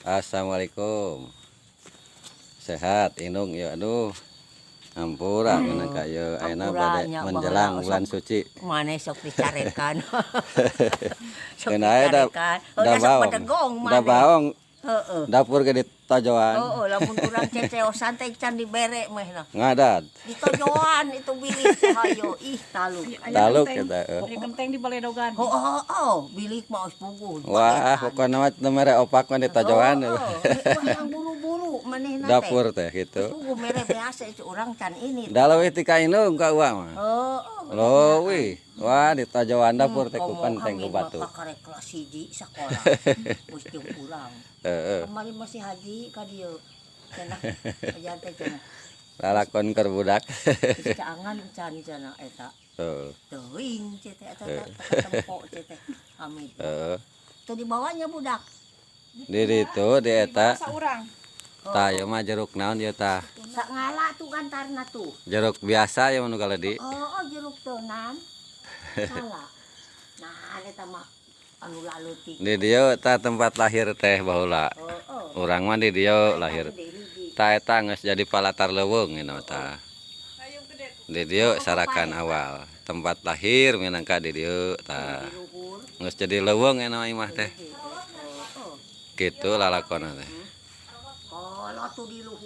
Assalamualaikum. Sehat inung ya aduh. Hampura cenah ka ieu ayeuna bade menjelang bulan suci. Maneh sok dicarekan. Sok Keun aya da baong. Da baong. Heeh. Dapur ge di tojoan. Heeh, lamun urang ceceosan teh can dibere meh nah. Ngadat. Di tojoan itu bilik teh hayo. Ih, taluk. Taluk eta. Di genteng di baledogan. Oh, bilik mah geus puguh. Wah, pokona mah teu mere opak mah di tojoan. Yang buru-buru manehna teh. Dapur teh gitu. Puguh mere biasa itu urang can ini. Da leuwih ti ka inung ka uang mah. Heeh. Leuwih. Wah, di tojoan dapur teh ku penteng ku batu. Pakarek kelas 1 sakola. Geus jeung urang. Heeh. Kemarin masih haji ka dieu. Cenah ajar teh cenah. Lalakon keur budak. Caangan can cenah eta. Heeh. Teuing teh eta tempo teh Hamid. Heeh. Teu dibawanya budak. Di ditu di eta Saurang. tah ieu mah jeruk naon ieu tah? Sak ngala tuh gantarna tuh. Jeruk biasa ya nu galedi. Oh, jeruk teunan. Salah. Nah, eta mah anu laleutik. Di dieu tah tempat lahir teh baheula. Oh. Urang mah di dieu lahir. Tah eta geus jadi palatar leuweung ina tah. Di dieu sarakan awal. Tempat lahir minangka di dieu tah. Geus jadi leuweung ena imah teh. Kitu lalakonna teh. Kalau tuh di luhur